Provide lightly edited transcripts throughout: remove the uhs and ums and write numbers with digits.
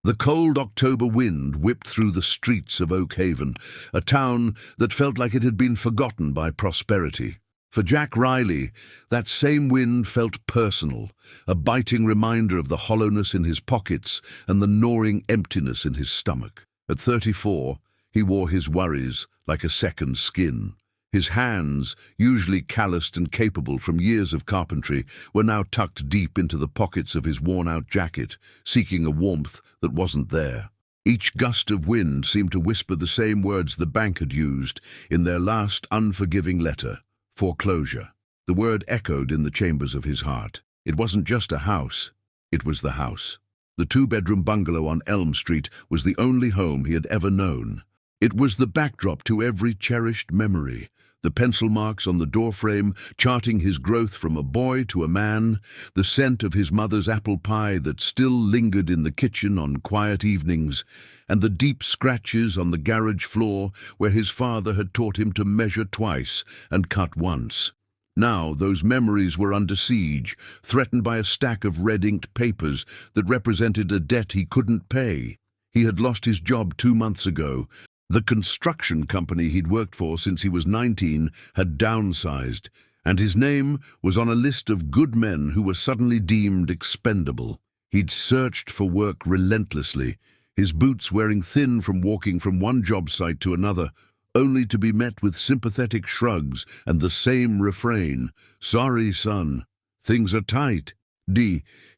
The cold October wind whipped through the streets of Oak Haven, a town that felt like it had been forgotten by prosperity. For Jack Riley, that same wind felt personal, a biting reminder of the hollowness in his pockets and the gnawing emptiness in his stomach. At 34, he wore his worries like a second skin. His hands, usually calloused and capable from years of carpentry, were now tucked deep into the pockets of his worn-out jacket, seeking a warmth that wasn't there. Each gust of wind seemed to whisper the same words the bank had used in their last unforgiving letter: foreclosure. The word echoed in the chambers of his heart. It wasn't just a house, it was the house. The two-bedroom bungalow on Elm Street was the only home he had ever known. It was the backdrop to every cherished memory, the pencil marks on the doorframe charting his growth from a boy to a man, the scent of his mother's apple pie that still lingered in the kitchen on quiet evenings, and the deep scratches on the garage floor where his father had taught him to measure twice and cut once. Now those memories were under siege, threatened by a stack of red-inked papers that represented a debt he couldn't pay. He had lost his job 2 months ago. The construction company he'd worked for since he was 19 had downsized, and his name was on a list of good men who were suddenly deemed expendable. He'd searched for work relentlessly, his boots wearing thin from walking from one job site to another, only to be met with sympathetic shrugs and the same refrain: "Sorry, son, things are tight."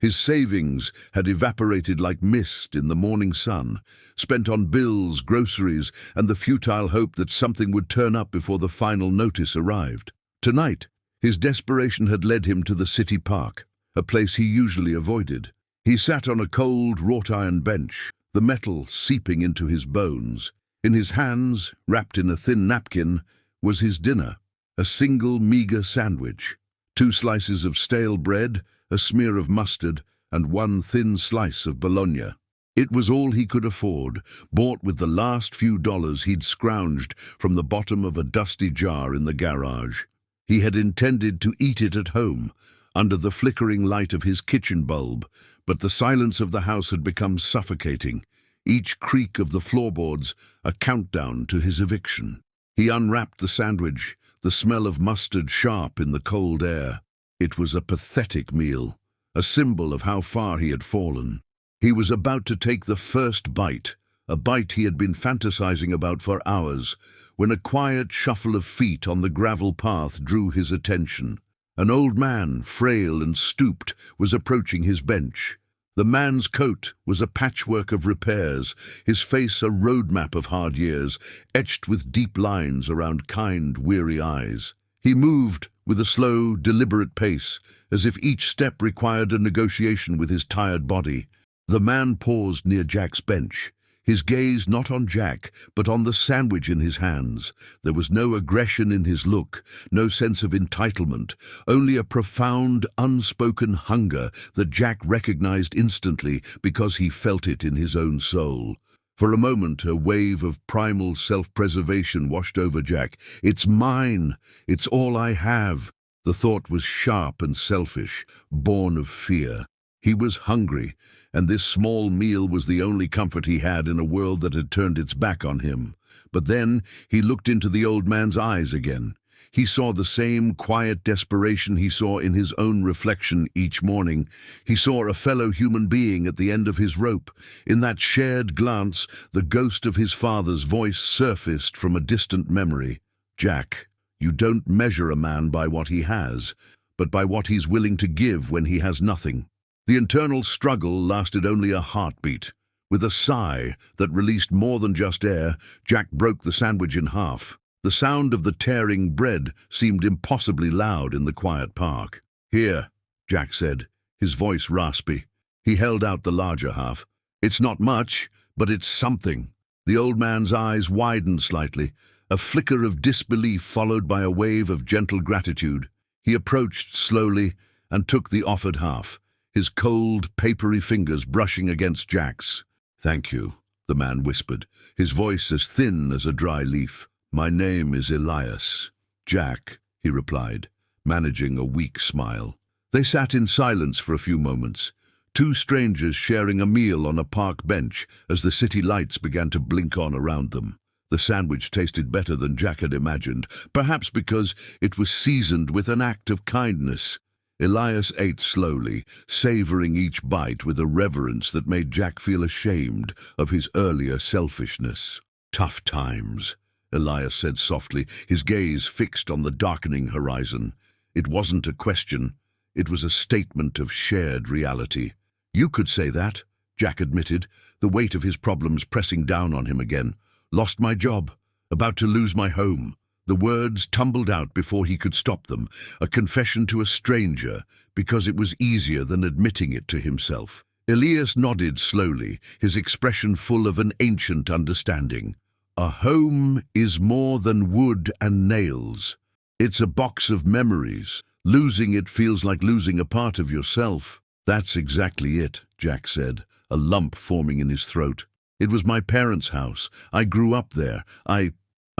His savings had evaporated like mist in the morning sun, spent on bills, groceries, and the futile hope that something would turn up before the final notice arrived. Tonight, his desperation had led him to the city park, a place he usually avoided. He sat on a cold, wrought-iron bench, the metal seeping into his bones. In his hands, wrapped in a thin napkin, was his dinner, a single meager sandwich, 2 slices of stale bread, a smear of mustard, and 1 thin slice of bologna. It was all he could afford, bought with the last few dollars he'd scrounged from the bottom of a dusty jar in the garage. He had intended to eat it at home, under the flickering light of his kitchen bulb, but the silence of the house had become suffocating, each creak of the floorboards a countdown to his eviction. He unwrapped the sandwich, the smell of mustard sharp in the cold air. It was a pathetic meal, a symbol of how far he had fallen. He was about to take the first bite, a bite he had been fantasizing about for hours, when a quiet shuffle of feet on the gravel path drew his attention. An old man, frail and stooped, was approaching his bench. The man's coat was a patchwork of repairs, his face a roadmap of hard years, etched with deep lines around kind, weary eyes. He moved with a slow, deliberate pace, as if each step required a negotiation with his tired body. The man paused near Jack's bench, his gaze not on Jack, but on the sandwich in his hands. There was no aggression in his look, no sense of entitlement, only a profound, unspoken hunger that Jack recognized instantly because he felt it in his own soul. For a moment, a wave of primal self-preservation washed over Jack. "It's mine. It's all I have." The thought was sharp and selfish, born of fear. He was hungry, and this small meal was the only comfort he had in a world that had turned its back on him. But then he looked into the old man's eyes again. He saw the same quiet desperation he saw in his own reflection each morning. He saw a fellow human being at the end of his rope. In that shared glance, the ghost of his father's voice surfaced from a distant memory. "Jack, you don't measure a man by what he has, but by what he's willing to give when he has nothing." The internal struggle lasted only a heartbeat. With a sigh that released more than just air, Jack broke the sandwich in half. The sound of the tearing bread seemed impossibly loud in the quiet park. "Here," Jack said, his voice raspy. He held out the larger half. "It's not much, but it's something." The old man's eyes widened slightly, a flicker of disbelief followed by a wave of gentle gratitude. He approached slowly and took the offered half, his cold, papery fingers brushing against Jack's. "Thank you," the man whispered, his voice as thin as a dry leaf. "My name is Elias." "Jack," he replied, managing a weak smile. They sat in silence for a few moments, Two strangers sharing a meal on a park bench as the city lights began to blink on around them. The sandwich tasted better than Jack had imagined, perhaps because it was seasoned with an act of kindness. Elias ate slowly, savoring each bite with a reverence that made Jack feel ashamed of his earlier selfishness. "Tough times," Elias said softly, his gaze fixed on the darkening horizon. It wasn't a question, it was a statement of shared reality. "You could say that," Jack admitted, the weight of his problems pressing down on him again. "Lost my job, about to lose my home." The words tumbled out before he could stop them, a confession to a stranger, because it was easier than admitting it to himself. Elias nodded slowly, his expression full of an ancient understanding. "A home is more than wood and nails. It's a box of memories. Losing it feels like losing a part of yourself." "That's exactly it," Jack said, a lump forming in his throat. "It was my parents' house. I grew up there. I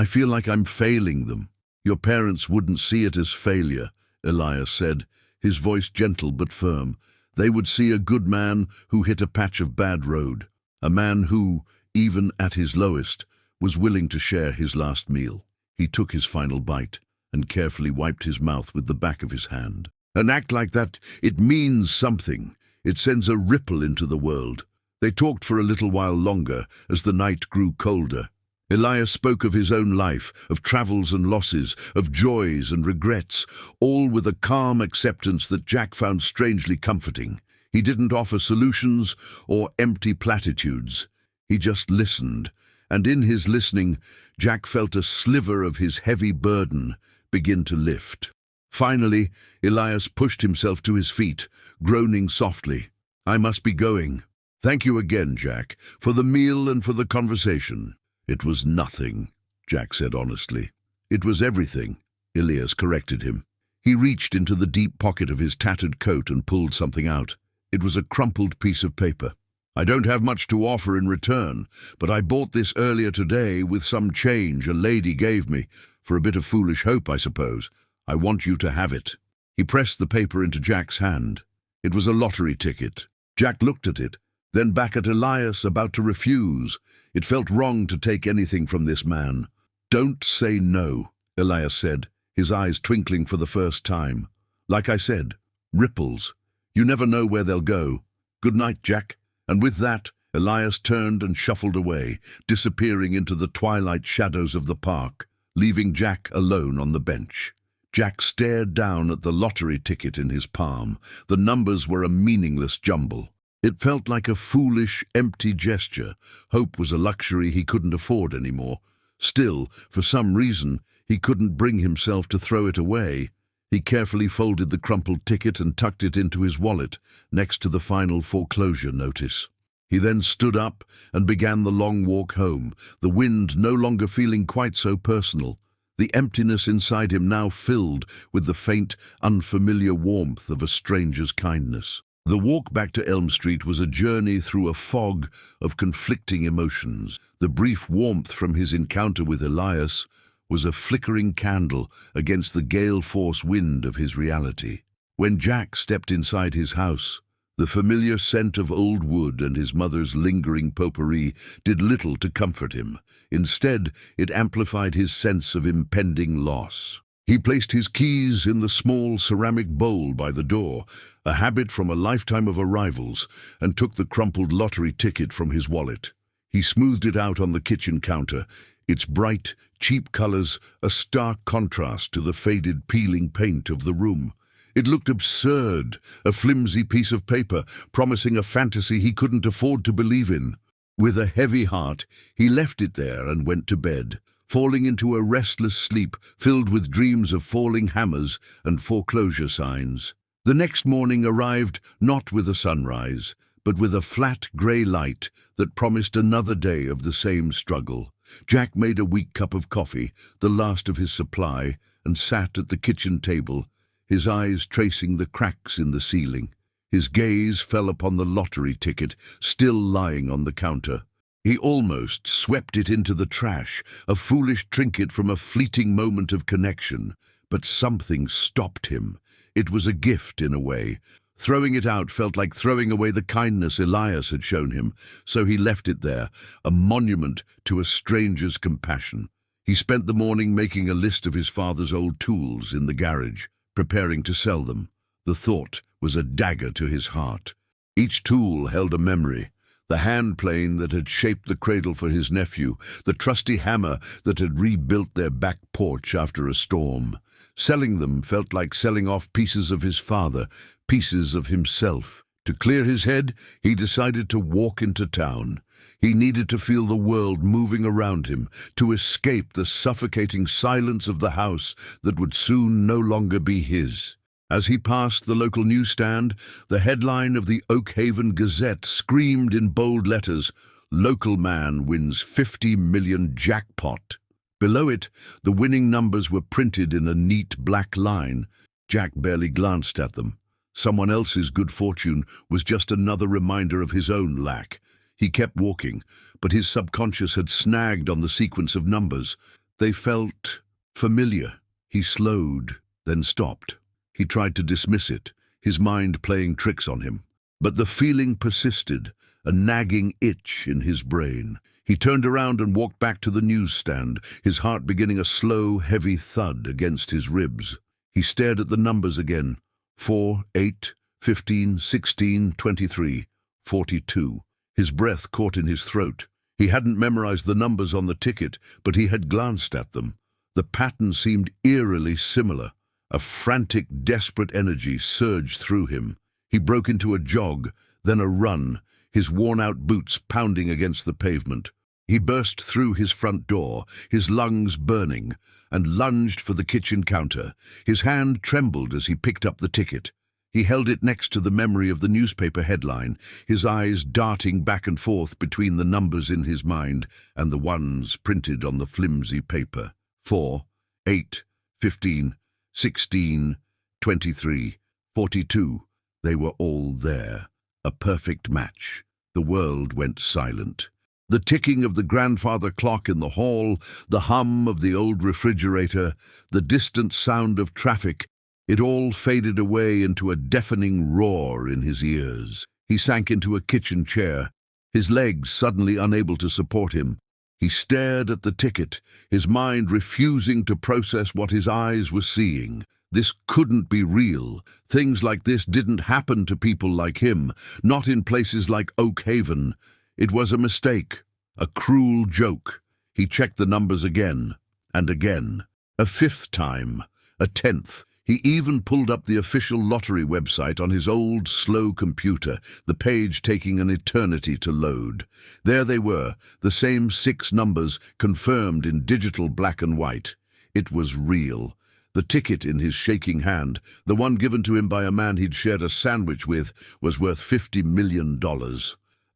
feel like I'm failing them." "Your parents wouldn't see it as failure," Elias said, his voice gentle but firm. "They would see a good man who hit a patch of bad road, a man who, even at his lowest, was willing to share his last meal." He took his final bite and carefully wiped his mouth with the back of his hand. "An act like that, it means something. It sends a ripple into the world." They talked for a little while longer as the night grew colder. Elias spoke of his own life, of travels and losses, of joys and regrets, all with a calm acceptance that Jack found strangely comforting. He didn't offer solutions or empty platitudes. He just listened, and in his listening, Jack felt a sliver of his heavy burden begin to lift. Finally, Elias pushed himself to his feet, groaning softly. "I must be going. Thank you again, Jack, for the meal and for the conversation." "It was nothing," Jack said honestly. "It was everything," Elias corrected him. He reached into the deep pocket of his tattered coat and pulled something out. It was a crumpled piece of paper. "I don't have much to offer in return, but I bought this earlier today with some change a lady gave me, for a bit of foolish hope, I suppose. I want you to have it." He pressed the paper into Jack's hand. It was a lottery ticket. Jack looked at it, then back at Elias, about to refuse. It felt wrong to take anything from this man. "Don't say no," Elias said, his eyes twinkling for the first time. "Like I said, ripples. You never know where they'll go. Good night, Jack." And with that, Elias turned and shuffled away, disappearing into the twilight shadows of the park, leaving Jack alone on the bench. Jack stared down at the lottery ticket in his palm. The numbers were a meaningless jumble. It felt like a foolish, empty gesture. Hope was a luxury he couldn't afford anymore. Still, for some reason, he couldn't bring himself to throw it away. He carefully folded the crumpled ticket and tucked it into his wallet, next to the final foreclosure notice. He then stood up and began the long walk home, the wind no longer feeling quite so personal, the emptiness inside him now filled with the faint, unfamiliar warmth of a stranger's kindness. The walk back to Elm Street was a journey through a fog of conflicting emotions. The brief warmth from his encounter with Elias was a flickering candle against the gale-force wind of his reality. When Jack stepped inside his house, the familiar scent of old wood and his mother's lingering potpourri did little to comfort him. Instead, it amplified his sense of impending loss. He placed his keys in the small ceramic bowl by the door, a habit from a lifetime of arrivals, and took the crumpled lottery ticket from his wallet. He smoothed it out on the kitchen counter, its bright, cheap colors a stark contrast to the faded, peeling paint of the room. It looked absurd, a flimsy piece of paper, promising a fantasy he couldn't afford to believe in. With a heavy heart, he left it there and went to bed, falling into a restless sleep filled with dreams of falling hammers and foreclosure signs. The next morning arrived not with a sunrise, but with a flat grey light that promised another day of the same struggle. Jack made a weak cup of coffee, the last of his supply, and sat at the kitchen table, his eyes tracing the cracks in the ceiling. His gaze fell upon the lottery ticket, still lying on the counter. He almost swept it into the trash, a foolish trinket from a fleeting moment of connection. But something stopped him. It was a gift in a way, Throwing it out felt like throwing away the kindness Elias had shown him, so he left it there, a monument to a stranger's compassion. He spent the morning making a list of his father's old tools in the garage, preparing to sell them. The thought was a dagger to his heart. Each tool held a memory. The hand plane that had shaped the cradle for his nephew, the trusty hammer that had rebuilt their back porch after a storm. Selling them felt like selling off pieces of his father, pieces of himself. To clear his head, he decided to walk into town. He needed to feel the world moving around him, to escape the suffocating silence of the house that would soon no longer be his. As he passed the local newsstand, the headline of the Oak Haven Gazette screamed in bold letters, "Local man wins 50 million jackpot." Below it, the winning numbers were printed in a neat black line. Jack barely glanced at them. Someone else's good fortune was just another reminder of his own lack. He kept walking, but his subconscious had snagged on the sequence of numbers. They felt familiar. He slowed, then stopped. He tried to dismiss it, his mind playing tricks on him. But the feeling persisted, a nagging itch in his brain. He turned around and walked back to the newsstand, his heart beginning a slow, heavy thud against his ribs. He stared at the numbers again. 4, 8, 15, 16, 23, 42. His breath caught in his throat. He hadn't memorized the numbers on the ticket, but he had glanced at them. The pattern seemed eerily similar. A frantic, desperate energy surged through him. He broke into a jog, then a run, his worn-out boots pounding against the pavement. He burst through his front door, his lungs burning, and lunged for the kitchen counter. His hand trembled as he picked up the ticket. He held it next to the memory of the newspaper headline, his eyes darting back and forth between the numbers in his mind and the ones printed on the flimsy paper. 4, 8, 15, 16, 23, 42. They were all there. A perfect match. The world went silent. The ticking of the grandfather clock in the hall, the hum of the old refrigerator, the distant sound of traffic, it all faded away into a deafening roar in his ears. He sank into a kitchen chair, his legs suddenly unable to support him. He stared at the ticket, his mind refusing to process what his eyes were seeing. This couldn't be real. Things like this didn't happen to people like him, not in places like Oak Haven. It was a mistake, a cruel joke. He checked the numbers again and again. A fifth time, a 10th. He even pulled up the official lottery website on his old, slow computer, the page taking an eternity to load. There they were, the same 6 numbers confirmed in digital black and white. It was real. The ticket in his shaking hand, the one given to him by a man he'd shared a sandwich with, was worth $50 million.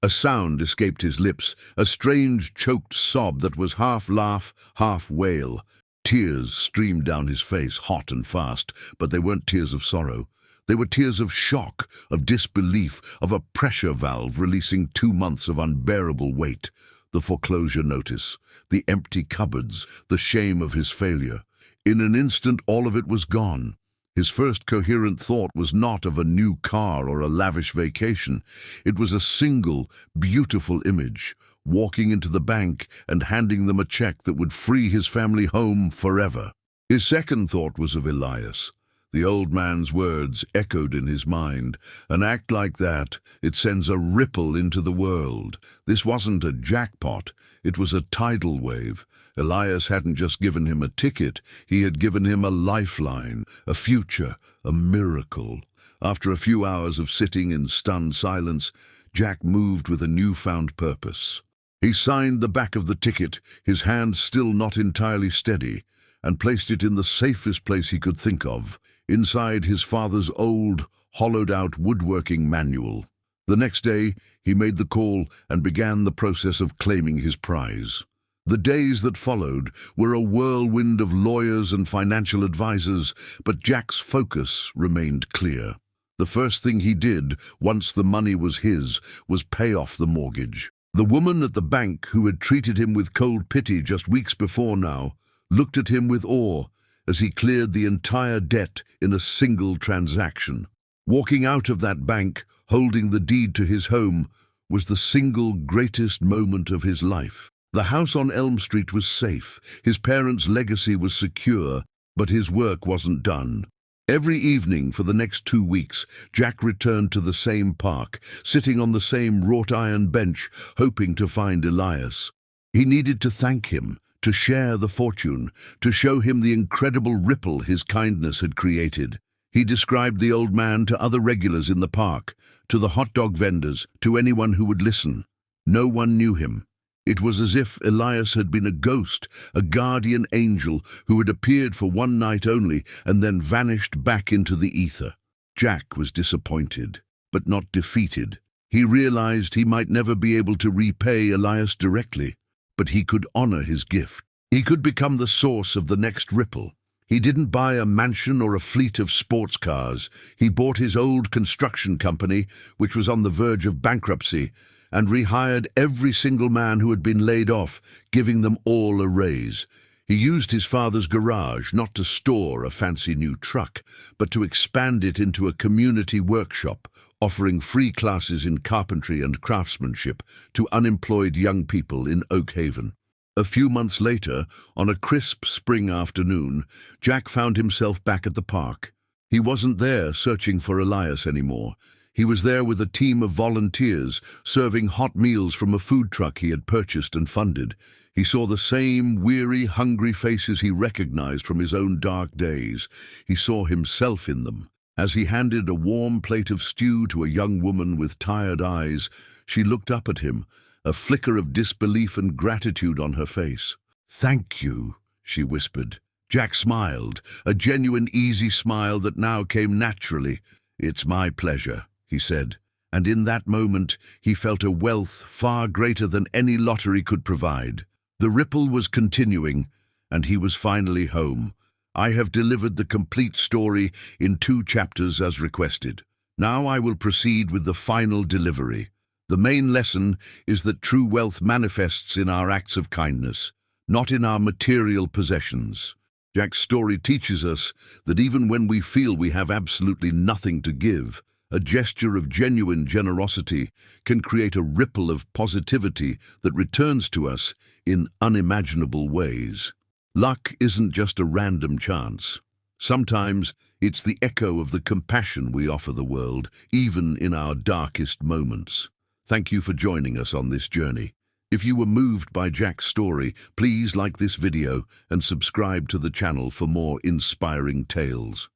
A sound escaped his lips, a strange choked sob that was half laugh, half wail. Tears streamed down his face, hot and fast, but they weren't tears of sorrow. They were tears of shock, of disbelief, of a pressure valve releasing 2 months of unbearable weight. The foreclosure notice, the empty cupboards, the shame of his failure. In an instant, all of it was gone. His first coherent thought was not of a new car or a lavish vacation. It was a single, beautiful image, walking into the bank and handing them a check that would free his family home forever. His second thought was of Elias. The old man's words echoed in his mind. An act like that, it sends a ripple into the world. This wasn't a jackpot, it was a tidal wave. Elias hadn't just given him a ticket, he had given him a lifeline, a future, a miracle. After a few hours of sitting in stunned silence, Jack moved with a newfound purpose. He signed the back of the ticket, his hand still not entirely steady, and placed it in the safest place he could think of, inside his father's old, hollowed-out woodworking manual. The next day, he made the call and began the process of claiming his prize. The days that followed were a whirlwind of lawyers and financial advisors, but Jack's focus remained clear. The first thing he did, once the money was his, was pay off the mortgage. The woman at the bank who had treated him with cold pity just weeks before now looked at him with awe as he cleared the entire debt in a single transaction. Walking out of that bank, holding the deed to his home, was the single greatest moment of his life. The house on Elm Street was safe, his parents' legacy was secure, but his work wasn't done. Every evening for the next 2 weeks, Jack returned to the same park, sitting on the same wrought-iron bench, hoping to find Elias. He needed to thank him, to share the fortune, to show him the incredible ripple his kindness had created. He described the old man to other regulars in the park, to the hot dog vendors, to anyone who would listen. No one knew him. It was as if Elias had been a ghost, a guardian angel who had appeared for one night only and then vanished back into the ether. Jack was disappointed, but not defeated. He realized he might never be able to repay Elias directly, but he could honor his gift. He could become the source of the next ripple. He didn't buy a mansion or a fleet of sports cars. He bought his old construction company, which was on the verge of bankruptcy, and rehired every single man who had been laid off, giving them all a raise. He used his father's garage not to store a fancy new truck, but to expand it into a community workshop, offering free classes in carpentry and craftsmanship to unemployed young people in Oak Haven. A few months later, on a crisp spring afternoon, Jack found himself back at the park. He wasn't there searching for Elias anymore. He was there with a team of volunteers, serving hot meals from a food truck he had purchased and funded. He saw the same weary, hungry faces he recognized from his own dark days. He saw himself in them. As he handed a warm plate of stew to a young woman with tired eyes, she looked up at him, a flicker of disbelief and gratitude on her face. "Thank you," she whispered. Jack smiled, a genuine, easy smile that now came naturally. "It's my pleasure," he said, and in that moment he felt a wealth far greater than any lottery could provide. The ripple was continuing, and he was finally home. I have delivered the complete story in 2 chapters as requested. Now I will proceed with the final delivery. The main lesson is that true wealth manifests in our acts of kindness, not in our material possessions. Jack's story teaches us that even when we feel we have absolutely nothing to give, a gesture of genuine generosity can create a ripple of positivity that returns to us in unimaginable ways. Luck isn't just a random chance. Sometimes it's the echo of the compassion we offer the world, even in our darkest moments. Thank you for joining us on this journey. If you were moved by Jack's story, please like this video and subscribe to the channel for more inspiring tales.